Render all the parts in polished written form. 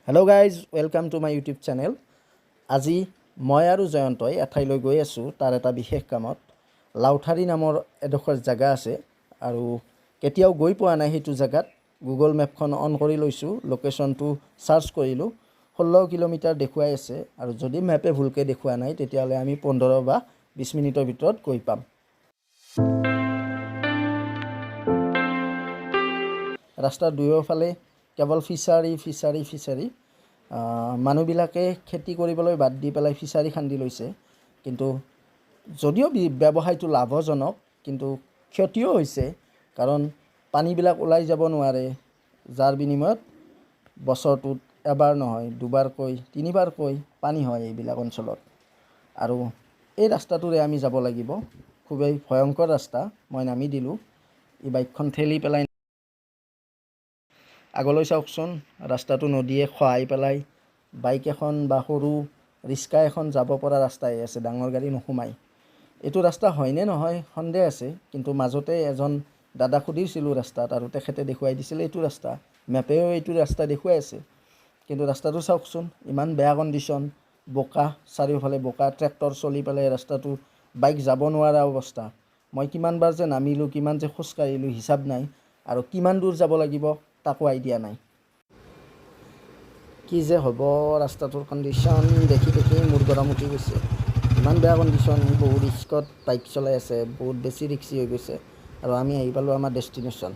Hello guys, welcome to my YouTube channel. আজি মই আৰু জয়ন্তই এঠাইলৈ গৈ আছো তাৰ এটা বিশেষ কামত লাউঠাৰী নামৰ এডোখৰ জায়গা আছে আৰু কেতিয়াও গৈ পোৱা নাই সেইটো জায়গাত গুগল মেপখন অন কৰি লৈছো লোকেশনটো সাৰ্চ কৰিলো 16 কিলোমিটাৰ দেখুৱাই আছে আৰু যদি মেপে ভুলকে দেখুৱা নাই তেতিয়ালে আমি 15 বা 20 মিনিটৰ ভিতৰত গৈ পাম ৰাস্তাৰ দুয়োফালে কেৱল ফিচাৰী মানুহবিলাকে খেতি কৰিবলৈ বাদ দি পেলাই ফিচাৰী খান্দি লৈছে কিন্তু যদিও ব্যৱসায়টো লাভজনক কিন্তু ক্ষতিও হৈছে কাৰণ পানীবিলাক ওলাই যাব নোৱাৰে যাৰ বিনিময়ত বছৰটোত এবাৰ নহয় দুবাৰকৈ তিনিবাৰকৈ পানী হয় এইবিলাক অঞ্চলত আৰু এই ৰাস্তাটোৰে আমি যাব লাগিব খুবেই ভয়ংকৰ ৰাস্তা মই নামি দিলো এই বাইকখন ঠেলি পেলাই আগলৈ চাওকচোন ৰাস্তাটো নদীয়ে খহাই পেলাই বাইক এখন বা সৰু ৰিস্কা এখন যাব পৰা ৰাস্তাই আছে ডাঙৰ গাড়ী নহুমাই এটো ৰাস্তা হয়নে নহয় সন্দেহ আছে কিন্তু মাজতে এজন দাদা খুদিছিলো ৰাস্তাত আৰু তেখেতে দেখুৱাই দিছিল এটো ৰাস্তা মেপেও এটো ৰাস্তা দেখুৱাই আছে কিন্তু ৰাস্তাটো চাওকচোন ইমান বেয়া কন্ডিশন বোকা চাৰিওফালে বোকা ট্ৰেক্টৰ চলি পেলাই ৰাস্তাটো বাইক যাব নোৱাৰা অৱস্থা মই কিমান বাৰ যে নামিলো কিমান যে খোজ কাঢ়িলো হিচাপ নাই আৰু কিমান দূৰ যাব লাগিব তাকো আইডিয়া নাই কি যে হ'ব ৰাস্তাটোৰ কন্ডিশন দেখি মোৰ গৰম উঠি গৈছে ইমান বেয়া কন্ডিশন বহুত ৰিস্কত বাইক চলাই আছে বহুত বেছি ৰিস্কি হৈ গৈছে আৰু আমি আহি পালো আমাৰ ডেষ্টিনেশ্যন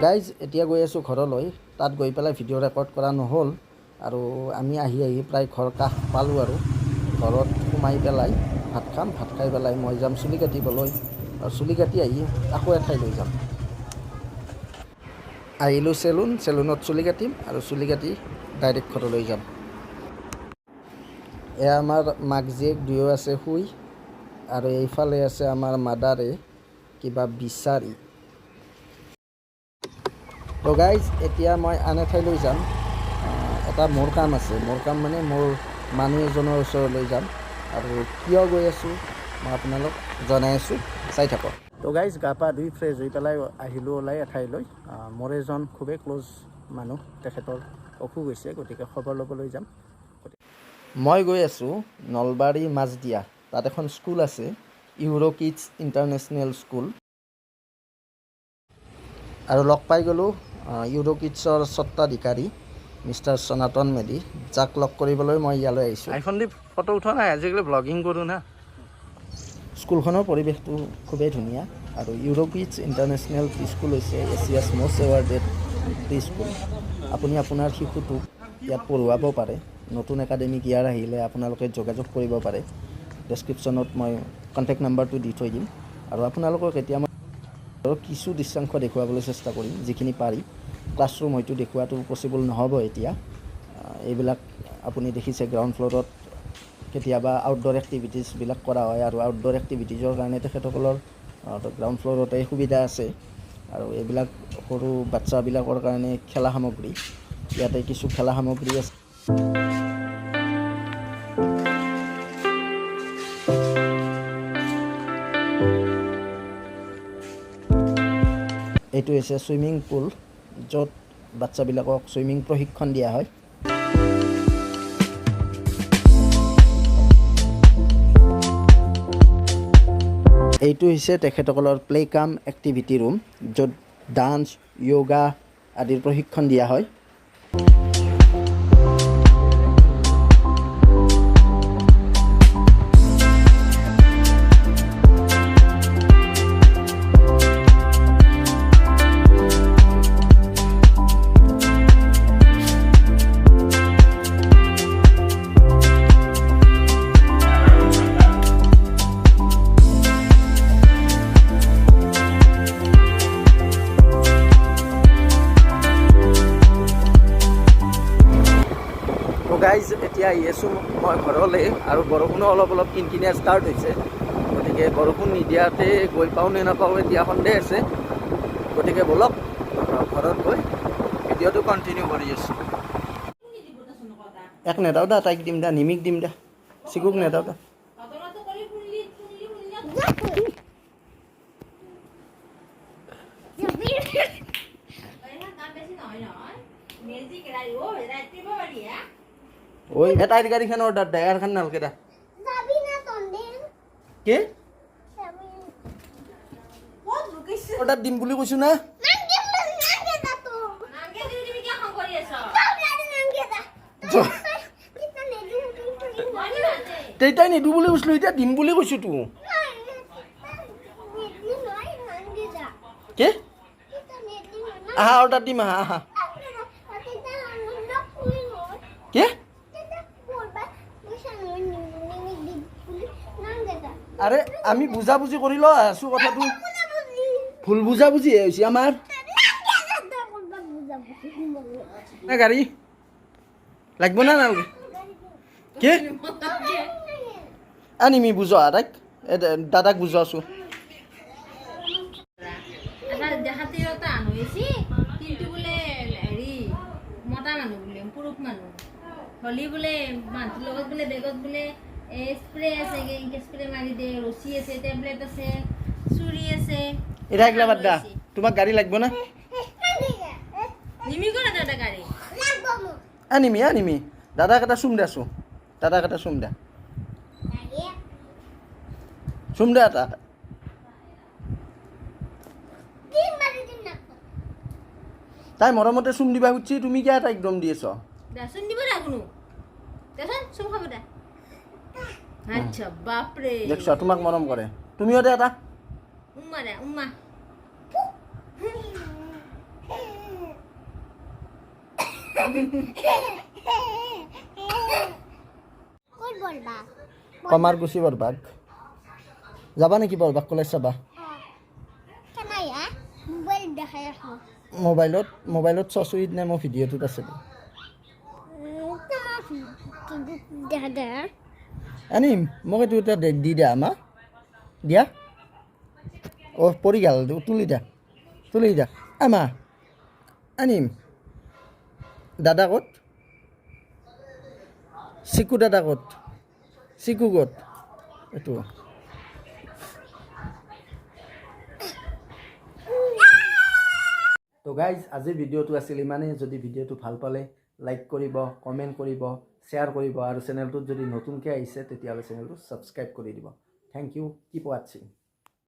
গাইজ এতিয়া গৈ আছো ঘৰলৈ তাত গৈ পেলাই ভিডিঅ' ৰেকৰ্ড কৰা নহ'ল আৰু আমি আহি প্ৰায় ঘৰ কাষ পালো আৰু ঘৰত সোমাই পেলাই ভাত খাই পেলাই মই যাম চুলি কাটিবলৈ আৰু চুলি কাটি আহি আকৌ এঠাইলৈ যাম আহিলো চেলুনত চুলি কাটিম আৰু চুলি কাটি ডাইৰেক্ট ঘৰলৈ যাম এয়া আমাৰ মাকজীয়েক দুয়ো আছে শুই আৰু এইফালে আছে আমাৰ মাদাৰে কিবা বিচাৰি তো গাইজ এতিয়া মই আন এঠাইলৈ যাম এটা মোৰ কাম আছে মোৰ কাম মানে মোৰ মানুহ এজনৰ ওচৰলৈ যাম আৰু কিয় গৈ আছো মই আপোনালোক জনাই আছো চাই থাকক তো গাইজ গা পা ধুই ফ্ৰেছ হৈ পেলাই আহিলো ওলাই এঠাইলৈ মোৰ এজন খুবেই ক্লোজ মানুহ তেখেতৰ অসুখ হৈছে গতিকে খবৰ ল'বলৈ যাম মই গৈ আছো নলবাৰী মাজদিয়া তাত এখন স্কুল আছে ইউৰো কিডছ ইণ্টাৰনেশ্যনেল স্কুল আৰু লগ পাই গ'লো ইউৰো কিডছৰ স্বত্বাধিকাৰী মিষ্টাৰ সনাতন মেধি যাক লগ কৰিবলৈ মই ইয়ালৈ আহিছোঁ আইফোন দি ফটো উঠা নাই আজিকালি ব্লগিং কৰোঁ না স্কুলখনৰ পৰিৱেশটো খুবেই ধুনীয়া আৰু euro kids international pre school হৈছে এছিয়াছ মষ্ট এৱাৰ্ডেড প্ৰি স্কুল আপুনি আপোনাৰ শিশুটোক ইয়াত পঢ়ুৱাব পাৰে নতুন একাডেমিক ইয়াৰ আহিলে আপোনালোকে যোগাযোগ কৰিব পাৰে ডেছক্ৰিপশ্যনত মই কণ্টেক্ট নাম্বাৰটো দি থৈ দিম আৰু আপোনালোকক এতিয়া মই কিছু দৃশ্যাংশ দেখুৱাবলৈ চেষ্টা কৰিম যিখিনি পাৰি ক্লাছৰুম হয়তো দেখুৱাটো পচিবল নহ'ব এতিয়া এইবিলাক আপুনি দেখিছে গ্ৰাউণ্ড ফ্ল'ৰত কেতিয়াবা আউটডোৰ এক্টিভিটিছবিলাক কৰা হয় আৰু আউটডোৰ এক্টিভিটিছৰ কাৰণে তেখেতসকলৰ গ্ৰাউণ্ড ফ্ল'ৰতে সুবিধা আছে আৰু এইবিলাক সৰু বাচ্চাবিলাকৰ কাৰণে খেলা সামগ্ৰী ইয়াতে কিছু খেলা সামগ্ৰী আছে এইটো হৈছে ছুইমিং পুল য'ত বাচ্চাবিলাকক ছুইমিং প্ৰশিক্ষণ দিয়া হয় এইটো হৈছে তেখেতসকলৰ প্লে কাম এক্টিভিটি ৰুম য'ত ডান্স য়োগা আদিৰ প্ৰশিক্ষণ দিয়া হয় গাইজ এতিয়া আহি আছোঁ মই ঘৰলৈ আৰু বৰষুণো অলপ কিনকিনীয়া ষ্টাৰ্ট হৈছে গতিকে বৰষুণ নিদিয়াতে গৈ পাওঁ নে নাপাওঁ এতিয়া সন্দেহ আছে গতিকে ব'লক ঘৰত গৈ ভিডিঅ'টো কণ্টিনিউ কৰি আছোঁ এক নেদাও দা তাইক দিম দা নিমিক দিম দা চিকুক নেদাও দা ওই এটাই গাড়িখান অর্ডার দেয় আর খান নালকে দা যাবি না তন্দিন কে যাবি বহুত লুকিছে অর্ডার দিম বুলি কৈছো না নাঙ্গে নাঙ্গে দা তো নাঙ্গে দিদি তুমি কি কাম কৰি আছ গাড়ি নাঙ্গে দা জ- কিতা নেদি মনি বাজে তেইটাই নিদু বুলি কৈছিলো এতিয়া দিম বুলি কৈছো তো নেদি নয় নাঙ্গে দা কে কিতা নেদি না আহা অর্ডার দিম আহা আহা কিতা না পুরি নয় কে কিতা বলবা বুঝা নয় নিমি দি নাঙ্গে দা আরে আমি বুঝাবুজি কৰি ল আছো কথাটো বুঝা বুঝি ভুল বুঝাবুজি হৈছে আমাৰ নাঙ্গে দা বলবা বুঝা বুঝি না গাড়ী লাগব না নালগে কে আনিমি বুঝো আদাক দাদাক বুঝো আছো এটা দেখাতিৰতা আনো এসি কিন্তু বোলে হেৰি মতা মানুহ বোলে পুৰুষ মানুহ হলি বোলে মানুহৰ লগত বোলে বেগত বোলে স্প্ৰে আছে ইনকে স্প্ৰে মাৰি দিয়ে ৰছী আছে টেবলেট আছে চুৰি আছে এটা একলা বাদ দা তোমাক গাড়ী লাগব না নিমি কৰে দাদা গাড়ী লাগবো মো আনিমি দাদাক এটা চুম দে আছো দাদাক এটা চুম দে লাগে চুম দে এটা দিন মারি দিন না তাই মৰমতে চুম দিবা খুজিছি তুমি কিয় এটা একদম দি আছ দেচোন দিব না কোনো দেচোন চুম খাব দে আচ্ছা বাপৰে দেখছ তোমাক মৰম কৰে তুমিও দে এটা উম্মা দে উম্মা কই বলবা কমাৰ গুচি বৰবাগ যাবা নেকি বৰবাগ কলেজ চাবা কেনাইয়া মোবাইল দেখাই আছো মোবাইলত চচুইত নে মোৰ ভিডিঅ'টোত আছে দেখা দে আনিম মোক এইটো এটা দি দিয়া আমা দিয়া অ' পৰি গ'ল তুলি দিয়া আমা আনিম দাদা ক'ত চিকু দাদা ক'ত চিকু ক'ত এইটো তো গাইজ আজিৰ ভিডিঅ'টো আছিল ইমানেই যদি ভিডিঅ'টো ভাল পালে লাইক কৰিব কমেণ্ট কৰিব শ্বেয়াৰ কৰিব আৰু চেনেলটোত যদি নতুনকৈ আহিছে তেতিয়াহ'লে চেনেলটো ছাবস্ক্ৰাইব কৰি দিব থেংক ইউ কিপ ৱাটছিং